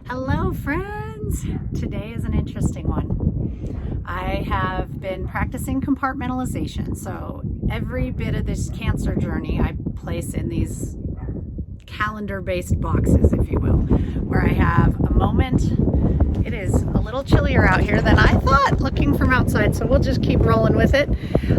Hello friends! Today is an interesting one. I have been practicing compartmentalization, so every bit of this cancer journey I place in these calendar-based boxes, if you will, where I have a moment. It is a little chillier out here than I thought looking from outside, so we'll just keep rolling with it.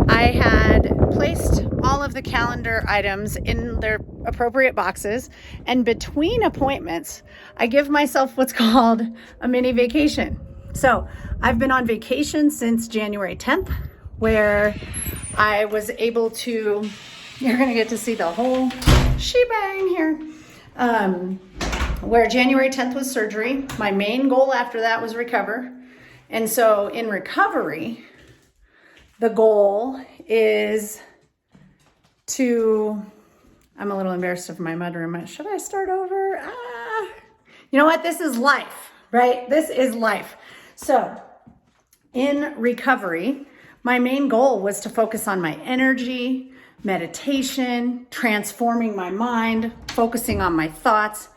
I had placed all of the calendar items in their appropriate boxes, and between appointments, I give myself what's called a mini vacation. So I've been on vacation since January 10th, where I was able to, you're gonna get to see the whole shebang here. Where January 10th was surgery. My main goal after that was recover. And so in recovery, the goal is to, I'm a little embarrassed of my mudroom. Should I start over? You know what? This is life, right? This is life. So in recovery, my main goal was to focus on my energy, meditation, transforming my mind, focusing on my thoughts,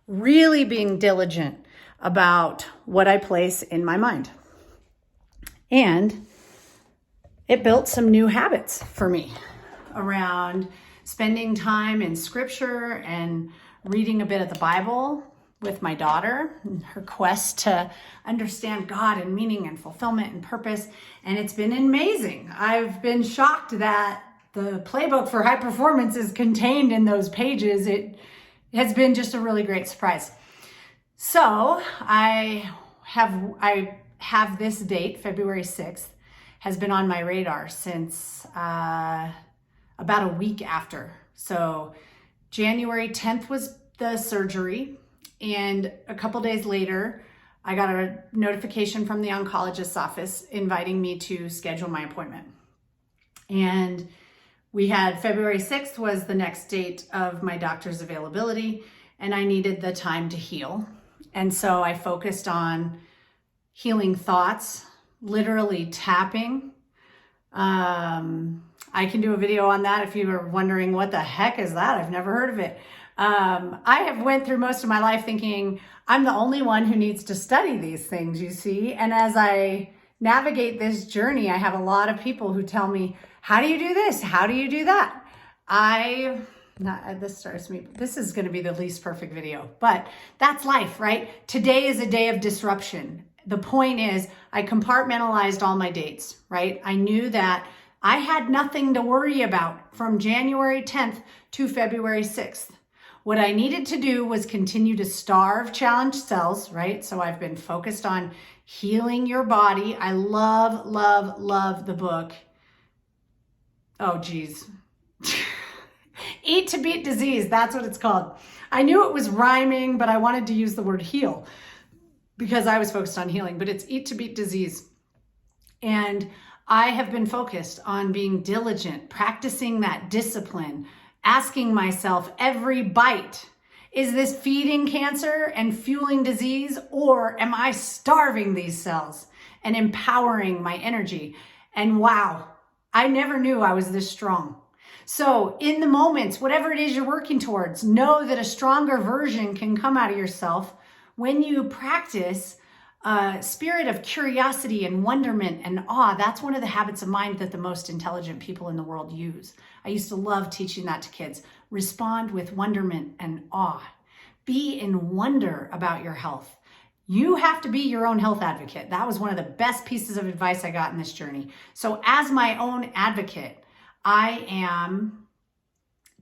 really being diligent about what I place in my mind. And it built some new habits for me around spending time in scripture and reading a bit of the Bible with my daughter, her quest to understand God and meaning and fulfillment and purpose. And it's been amazing. I've been shocked that the playbook for high performance is contained in those pages. It has been just a really great surprise. So I have this date, February 6th, has been on my radar since about a week after. So January 10th was the surgery, and a couple days later, I got a notification from the oncologist's office inviting me to schedule my appointment. And we had February 6th was the next date of my doctor's availability, and I needed the time to heal. And so I focused on healing thoughts, literally tapping. I can do a video on that if you were wondering what the heck is that? I've never heard of it. I have went through most of my life thinking I'm the only one who needs to study these things, you see. And as I navigate this journey, I have a lot of people who tell me, how do you do this? How do you do that? This is going to be the least perfect video, but that's life, right? Today is a day of disruption. The point is I compartmentalized all my dates, right? I knew that I had nothing to worry about from January 10th to February 6th. What I needed to do was continue to starve challenged cells, right? So I've been focused on healing your body. I love, love, love the book. Oh, geez. Eat to Beat Disease. That's what it's called. I knew it was rhyming, but I wanted to use the word heal because I was focused on healing, but it's Eat to Beat Disease. And I have been focused on being diligent, practicing that discipline, asking myself every bite, is this feeding cancer and fueling disease, or am I starving these cells and empowering my energy? And wow, I never knew I was this strong. So in the moments, whatever it is you're working towards, know that a stronger version can come out of yourself when you practice a spirit of curiosity and wonderment and awe. That's one of the habits of mind that the most intelligent people in the world use. I used to love teaching that to kids. Respond with wonderment and awe. Be in wonder about your health. You have to be your own health advocate. That was one of the best pieces of advice I got in this journey. So as my own advocate, I am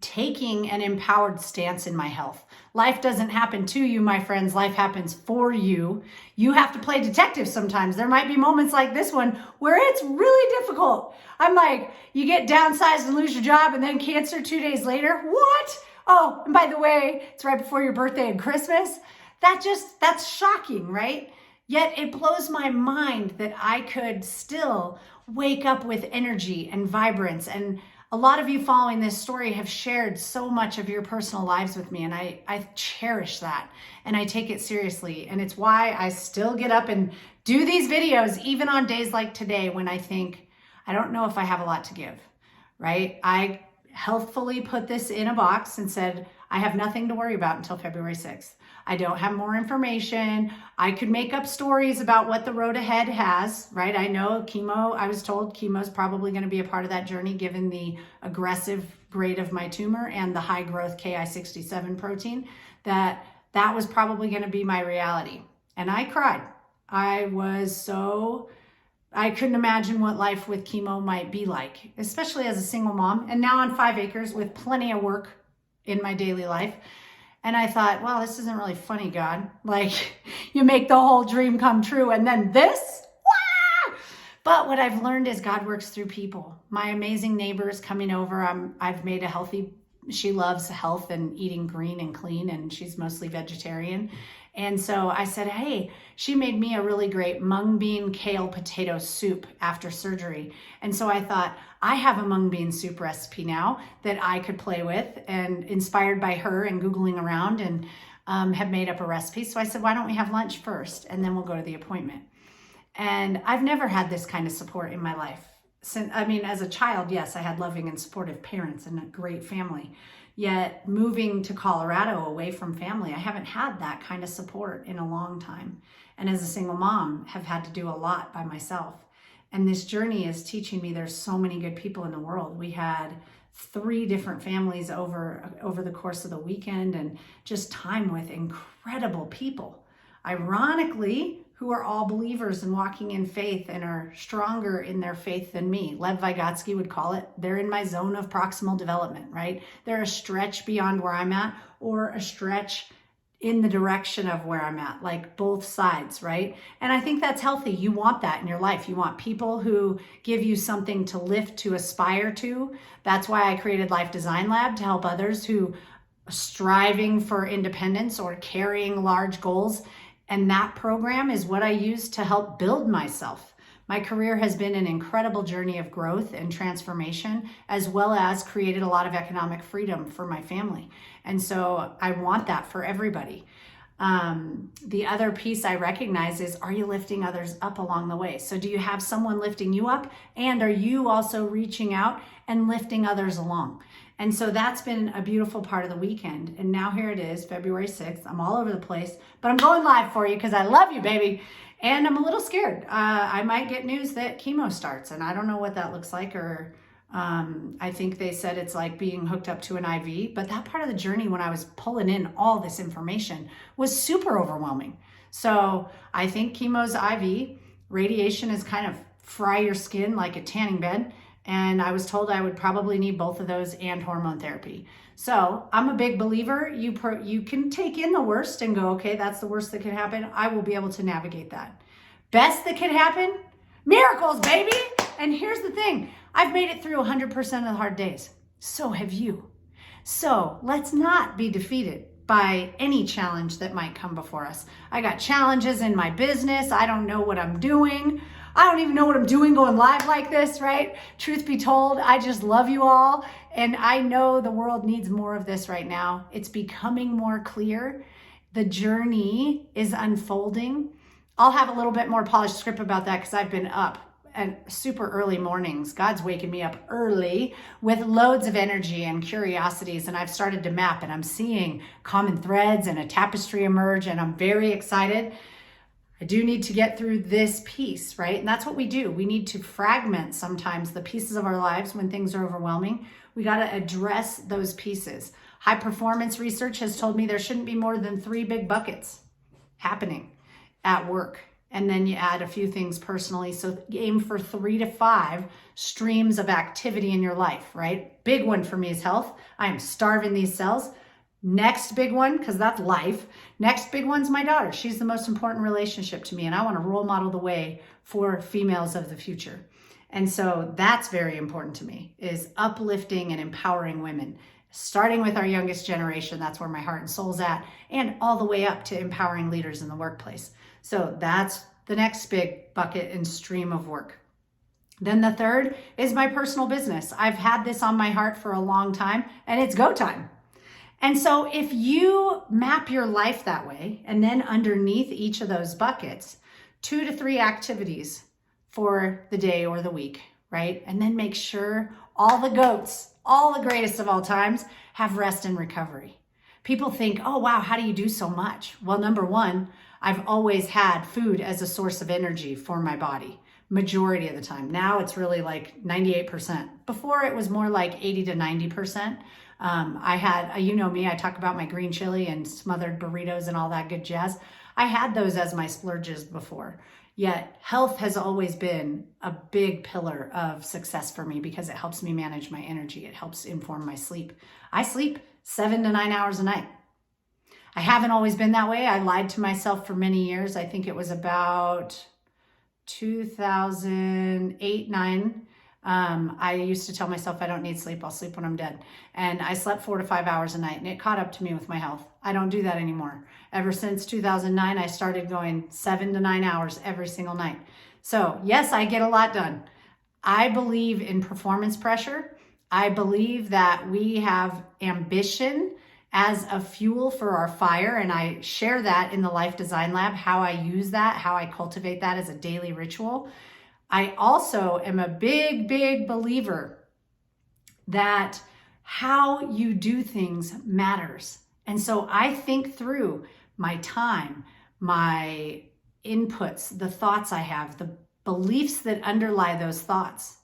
taking an empowered stance in my health. Life doesn't happen to you, my friends. Life happens for you. You have to play detective sometimes. There might be moments like this one where it's really difficult. I'm like, you get downsized and lose your job and then cancer 2 days later. What? Oh, and by the way, it's right before your birthday and Christmas. That's shocking, right? Yet it blows my mind that I could still wake up with energy and vibrance. And a lot of you following this story have shared so much of your personal lives with me, and I cherish that, and I take it seriously. And it's why I still get up and do these videos, even on days like today when I think, I don't know if I have a lot to give, right? I healthfully put this in a box and said, I have nothing to worry about until February 6th. I don't have more information. I could make up stories about what the road ahead has, right? I know chemo, I was told chemo is probably going to be a part of that journey given the aggressive grade of my tumor and the high growth Ki-67 protein, that was probably going to be my reality. And I cried. I couldn't imagine what life with chemo might be like, especially as a single mom and now on 5 acres with plenty of work in my daily life. And I thought, well, this isn't really funny, God. Like, you make the whole dream come true and then this? Wah! But what I've learned is God works through people. My amazing neighbor is coming over. I've made a healthy, she loves health and eating green and clean, and she's mostly vegetarian. And so I said, hey, she made me a really great mung bean kale potato soup after surgery. And so I thought, I have a mung bean soup recipe now that I could play with, and inspired by her and Googling around, and have made up a recipe. So I said, why don't we have lunch first and then we'll go to the appointment. And I've never had this kind of support in my life. As a child, yes, I had loving and supportive parents and a great family. Yet moving to Colorado away from family, I haven't had that kind of support in a long time. And as a single mom, have had to do a lot by myself. And this journey is teaching me there's so many good people in the world. We had 3 different families over the course of the weekend, and just time with incredible people. Ironically, who are all believers and walking in faith and are stronger in their faith than me. Lev Vygotsky would call it, they're in my zone of proximal development, right? They're a stretch beyond where I'm at, or a stretch in the direction of where I'm at, like both sides, right? And I think that's healthy. You want that in your life. You want people who give you something to lift, to aspire to. That's why I created Life Design Lab, to help others who are striving for independence or carrying large goals. And that program is what I use to help build myself. My career has been an incredible journey of growth and transformation, as well as created a lot of economic freedom for my family. And so I want that for everybody. The other piece I recognize is, are you lifting others up along the way? So do you have someone lifting you up? And are you also reaching out and lifting others along? And so that's been a beautiful part of the weekend. And now here it is, February 6th. I'm all over the place, but I'm going live for you because I love you, baby. And I'm a little scared. I might get news that chemo starts, and I don't know what that looks like, or I think they said it's like being hooked up to an IV. But that part of the journey, when I was pulling in all this information, was super overwhelming. So I think chemo's IV. Radiation is kind of fry your skin like a tanning bed. And I was told I would probably need both of those and hormone therapy. So I'm a big believer. You can take in the worst and go, okay, that's the worst that could happen. I will be able to navigate that. Best that could happen? Miracles, baby. And here's the thing. I've made it through 100% of the hard days. So have you. So let's not be defeated by any challenge that might come before us. I got challenges in my business. I don't know what I'm doing. I don't even know what I'm doing going live like this, right? Truth be told, I just love you all. And I know the world needs more of this right now. It's becoming more clear. The journey is unfolding. I'll have a little bit more polished script about that because I've been up at super early mornings. God's waking me up early with loads of energy and curiosities. And I've started to map, and I'm seeing common threads and a tapestry emerge, and I'm very excited. I do need to get through this piece, right? And that's what we do. We need to fragment sometimes the pieces of our lives when things are overwhelming. We got to address those pieces. High performance research has told me there shouldn't be more than 3 big buckets happening at work. And then you add a few things personally. So aim for 3 to 5 streams of activity in your life, right? Big one for me is health. I am starving these cells. Next big one, because that's life. Next big one's my daughter. She's the most important relationship to me, and I want to role model the way for females of the future. And so that's very important to me, is uplifting and empowering women, starting with our youngest generation. That's where my heart and soul's at, and all the way up to empowering leaders in the workplace. So that's the next big bucket and stream of work. Then the third is my personal business. I've had this on my heart for a long time, and it's go time. And so if you map your life that way, and then underneath each of those buckets, 2 to 3 activities for the day or the week, right? And then make sure all the goats, all the greatest of all times, have rest and recovery. People think, oh, wow, how do you do so much? Well, number one, I've always had food as a source of energy for my body, majority of the time. Now it's really like 98%. Before it was more like 80 to 90%. I had, you know me, I talk about my green chili and smothered burritos and all that good jazz. I had those as my splurges before. Yet health has always been a big pillar of success for me because it helps me manage my energy. It helps inform my sleep. I sleep 7 to 9 hours a night. I haven't always been that way. I lied to myself for many years. I think it was about 2008, 9. I used to tell myself I don't need sleep. I'll sleep when I'm dead. And I slept 4 to 5 hours a night, and it caught up to me with my health. I don't do that anymore. Ever since 2009, I started going 7 to 9 hours every single night. So yes, I get a lot done. I believe in performance pressure. I believe that we have ambition as a fuel for our fire. And I share that in the Life Design Lab, how I use that, how I cultivate that as a daily ritual. I also am a big, big believer that how you do things matters. And so I think through my time, my inputs, the thoughts I have, the beliefs that underlie those thoughts.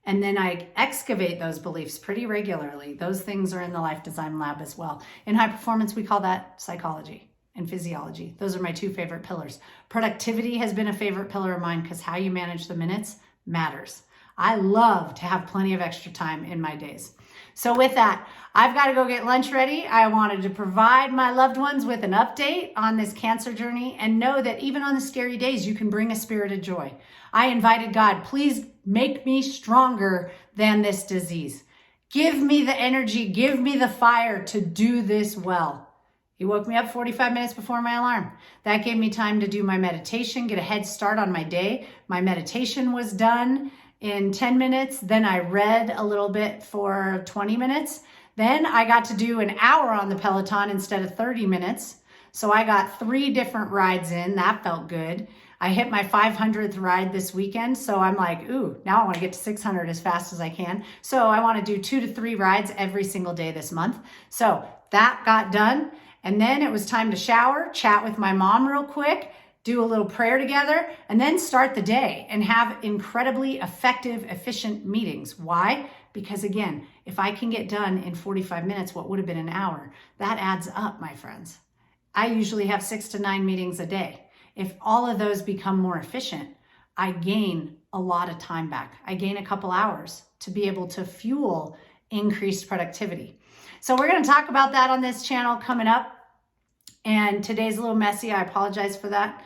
And then I excavate those beliefs pretty regularly. Those things are in the Life Design Lab as well. In high performance, we call that psychology and physiology. Those are my two favorite pillars. Productivity has been a favorite pillar of mine because how you manage the minutes matters. I love to have plenty of extra time in my days. So with that, I've got to go get lunch ready. I wanted to provide my loved ones with an update on this cancer journey and know that even on the scary days, you can bring a spirit of joy. I invited God, please make me stronger than this disease. Give me the energy, give me the fire to do this well. He woke me up 45 minutes before my alarm. That gave me time to do my meditation, get a head start on my day. My meditation was done in 10 minutes. Then I read a little bit for 20 minutes. Then I got to do an hour on the Peloton instead of 30 minutes. So I got 3 different rides in. That felt good. I hit my 500th ride this weekend. So I'm like, ooh, now I want to get to 600 as fast as I can. So I want to do 2 to 3 rides every single day this month. So that got done. And then it was time to shower, chat with my mom real quick, do a little prayer together, and then start the day and have incredibly effective, efficient meetings. Why? Because again, if I can get done in 45 minutes, what would have been an hour, that adds up, my friends. I usually have 6 to 9 meetings a day. If all of those become more efficient, I gain a lot of time back. I gain a couple hours to be able to fuel increased productivity. So we're going to talk about that on this channel coming up. And today's a little messy. I apologize for that.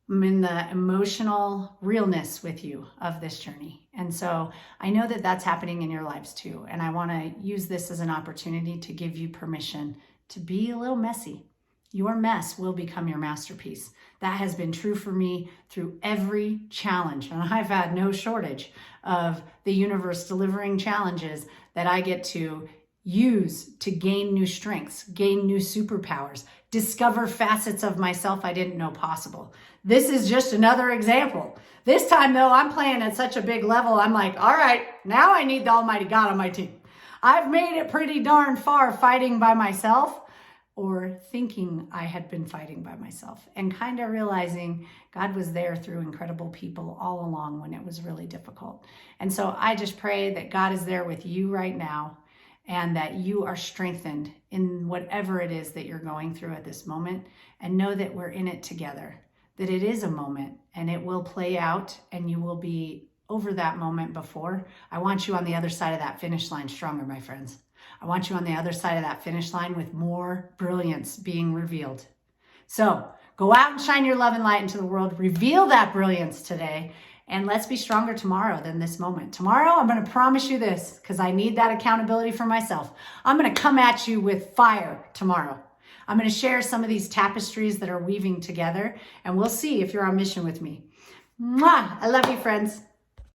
I'm in the emotional realness with you of this journey. And so I know that that's happening in your lives too. And I want to use this as an opportunity to give you permission to be a little messy. Your mess will become your masterpiece. That has been true for me through every challenge. And I've had no shortage of the universe delivering challenges that I get to use to gain new strengths, gain new superpowers, discover facets of myself I didn't know possible. This is just another example. This time though, I'm playing at such a big level. I'm like, all right, now I need the Almighty God on my team. I've made it pretty darn far fighting by myself, or thinking I had been fighting by myself, and kind of realizing God was there through incredible people all along when it was really difficult. And so I just pray that God is there with you right now, and that you are strengthened in whatever it is that you're going through at this moment, and know that we're in it together, that it is a moment and it will play out and you will be over that moment before. I want you on the other side of that finish line stronger, my friends. I want you on the other side of that finish line with more brilliance being revealed. So go out and shine your love and light into the world, reveal that brilliance today, and let's be stronger tomorrow than this moment. Tomorrow, I'm going to promise you this, because I need that accountability for myself. I'm going to come at you with fire tomorrow. I'm going to share some of these tapestries that are weaving together, and we'll see if you're on mission with me. Mwah! I love you, friends.